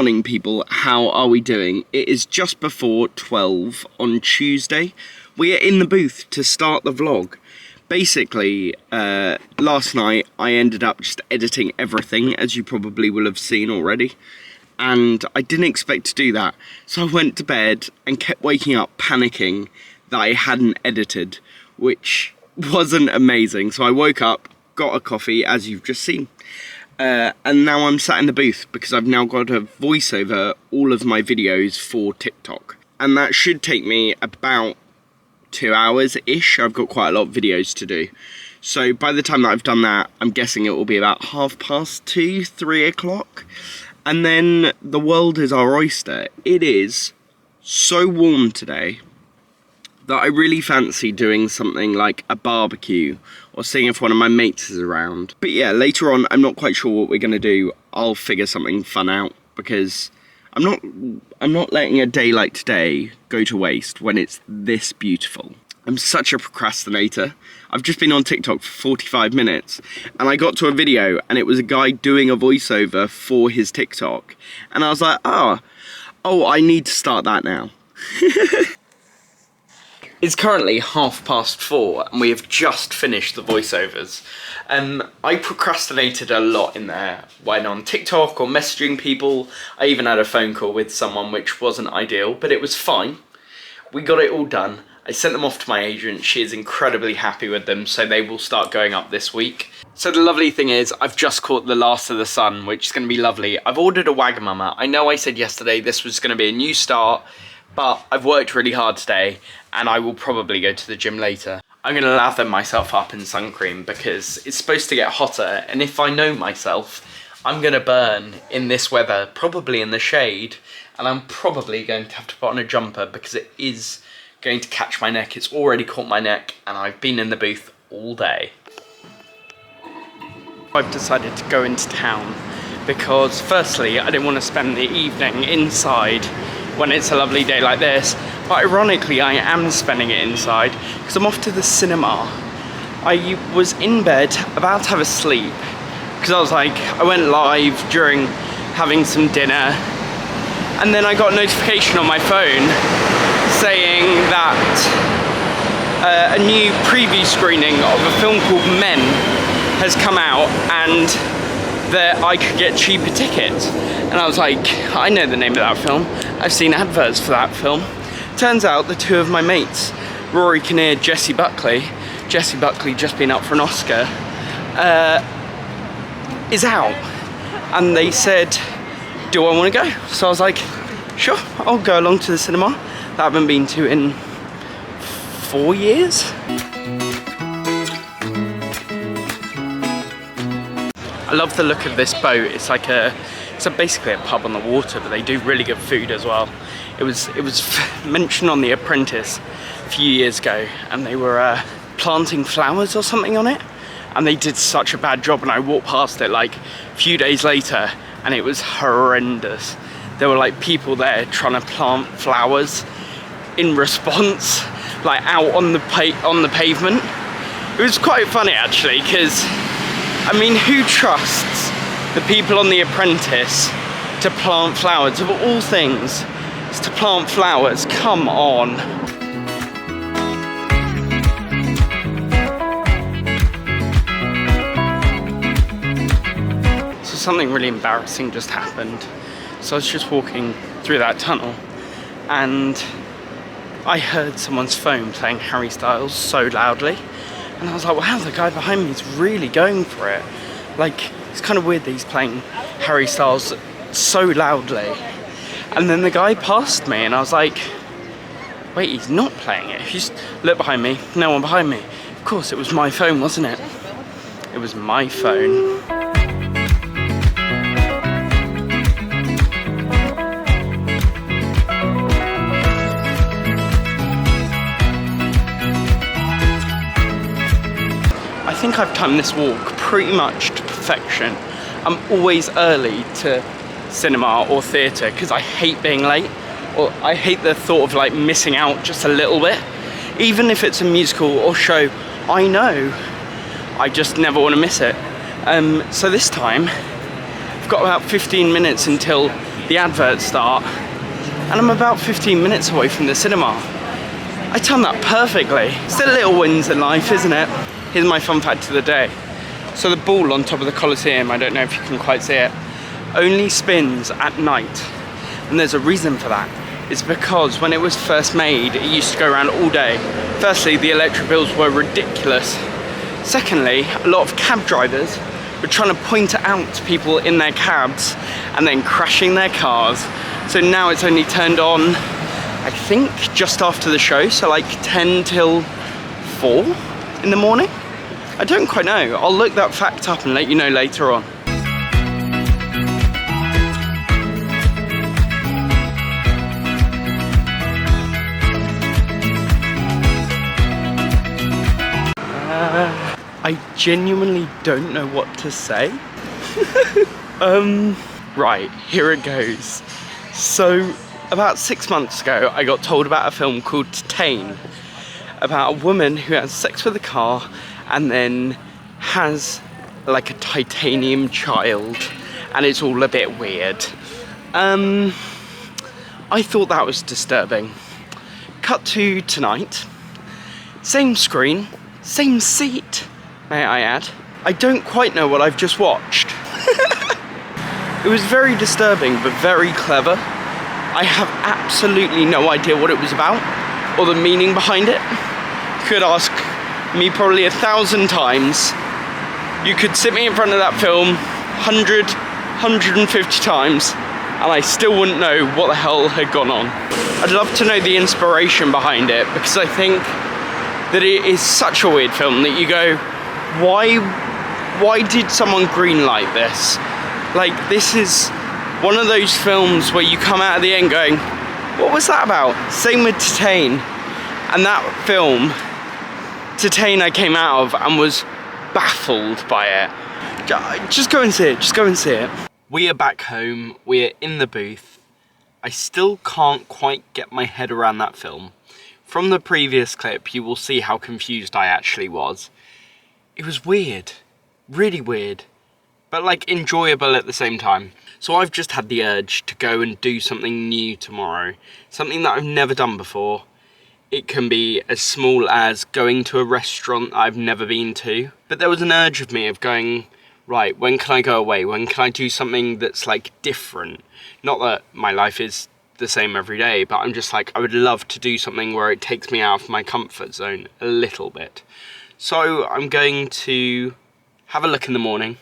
morning, people. How are we doing? It is just before 12 on Tuesday. We are in the booth to start the vlog. Basically, last night I ended up just editing everything, as you probably will have seen already. And I didn't expect to do that. So I went to bed and kept waking up panicking that I hadn't edited, which wasn't amazing. So I woke up, got a coffee, as you've just seen. And now I'm sat in the booth because I've now got to voice over all of my videos for TikTok. And that should take me about 2 hours-ish. I've got quite a lot of videos to do. So by the time that I've done that, I'm guessing it will be about 2:30, 3 o'clock. And then the world is our oyster. It is so warm today that I really fancy doing something like a barbecue or seeing if one of my mates is around. But yeah, later on, I'm not quite sure what we're gonna do. I'll figure something fun out because I'm not letting a day like today go to waste when it's this beautiful. I'm such a procrastinator. I've just been on TikTok for 45 minutes and I got to a video and it was a guy doing a voiceover for his TikTok. And I was like, oh, I need to start that now. It's currently 4:30 and we have just finished the voiceovers. I procrastinated a lot in there when on TikTok or messaging people. I even had a phone call with someone which wasn't ideal, but it was fine. We got it all done. I sent them off to my agent. She is incredibly happy with them, so they will start going up this week. So the lovely thing is, I've just caught the last of the sun, which is going to be lovely. I've ordered a Wagamama. I know I said yesterday this was going to be a new start, but I've worked really hard today and I will probably go to the gym later. I'm going to lather myself up in sun cream because it's supposed to get hotter, and if I know myself, I'm going to burn in this weather, probably in the shade, and I'm probably going to have to put on a jumper because it is going to catch my neck. It's already caught my neck and I've been in the booth all day. I've decided to go into town because firstly, I didn't want to spend the evening inside when it's a lovely day like this, but ironically I am spending it inside because I'm off to the cinema. I was in bed about to have a sleep because I went live during having some dinner, and then I got a notification on my phone saying that a new preview screening of a film called Men has come out and that I could get cheaper tickets. And I was like, I know the name of that film. I've seen adverts for that film. Turns out the two of my mates, Rory Kinnear, Jessie Buckley just been up for an Oscar, is out. And they said, do I want to go? So I was like, sure, I'll go along to the cinema that I haven't been to in 4 years. I love the look of this boat. It's basically a pub on the water, but they do really good food as well. It was mentioned on The Apprentice a few years ago, and they were planting flowers or something on it, and they did such a bad job. And I walked past it like a few days later, and it was horrendous. There were like people there trying to plant flowers in response, like out on the pavement. It was quite funny actually, because I mean, who trusts the people on The Apprentice to plant flowers? Of all things, is to plant flowers. Come on. So something really embarrassing just happened. So I was just walking through that tunnel and I heard someone's phone playing Harry Styles so loudly. And I was like, wow, the guy behind me is really going for it. Like, it's kind of weird that he's playing Harry Styles so loudly. And then the guy passed me and I was like, wait, he's not playing it. He just looked behind me, no one behind me. Of course, it was my phone, wasn't it? It was my phone. I think I've timed this walk pretty much to perfection. I'm always early to cinema or theatre because I hate being late, or I hate the thought of like missing out just a little bit. Even if it's a musical or show, I know I just never want to miss it. So this time I've got about 15 minutes until the adverts start, and I'm about 15 minutes away from the cinema. I timed that perfectly. Still little wins in life, isn't it? Here's my fun fact of the day. So the ball on top of the Colosseum, I don't know if you can quite see it, only spins at night. And there's a reason for that. It's because when it was first made, it used to go around all day. Firstly, the electric bills were ridiculous. Secondly, a lot of cab drivers were trying to point it out to people in their cabs and then crashing their cars. So now it's only turned on, I think, just after the show, so like 10 till 4 in the morning? I don't quite know. I'll look that fact up and let you know later on. I genuinely don't know what to say. Right, here it goes. So, about 6 months ago, I got told about a film called Titane, about a woman who has sex with a car and then has like a titanium child, and it's all a bit weird. I thought that was disturbing. Cut to tonight. Same screen, same seat, may I add. I don't quite know what I've just watched. It was very disturbing, but very clever. I have absolutely no idea what it was about, or the meaning behind it. You could ask me probably 1,000 times. You could sit me in front of that film 100, 150 times, and I still wouldn't know what the hell had gone on. I'd love to know the inspiration behind it, because I think that it is such a weird film that you go, why did someone greenlight this? Like, this is one of those films where you come out at the end going, what was that about? Same with Titane. And that film, Titane, I came out of and was baffled by it. Just go and see it, just go and see it. We are back home, we're in the booth. I still can't quite get my head around that film. From the previous clip, you will see how confused I actually was. It was weird, really weird, but like enjoyable at the same time. So I've just had the urge to go and do something new tomorrow, something that I've never done before. It can be as small as going to a restaurant I've never been to, but there was an urge of me of going, right, when can I go away? When can I do something that's like different? Not that my life is the same every day, but I'm just like, I would love to do something where it takes me out of my comfort zone a little bit. So I'm going to have a look in the morning,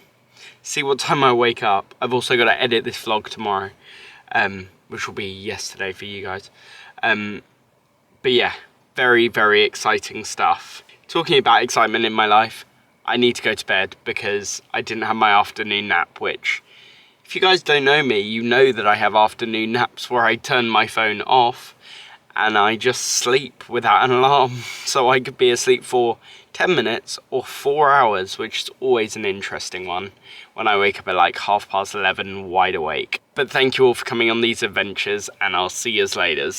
see what time I wake up. I've also got to edit this vlog tomorrow, which will be yesterday for you guys. But yeah, very, very exciting stuff. Talking about excitement in my life, I need to go to bed because I didn't have my afternoon nap, which, if you guys don't know me, you know that I have afternoon naps where I turn my phone off and I just sleep without an alarm. So I could be asleep for 10 minutes or 4 hours, which is always an interesting one when I wake up at like 11:30 wide awake. But thank you all for coming on these adventures, and I'll see you later.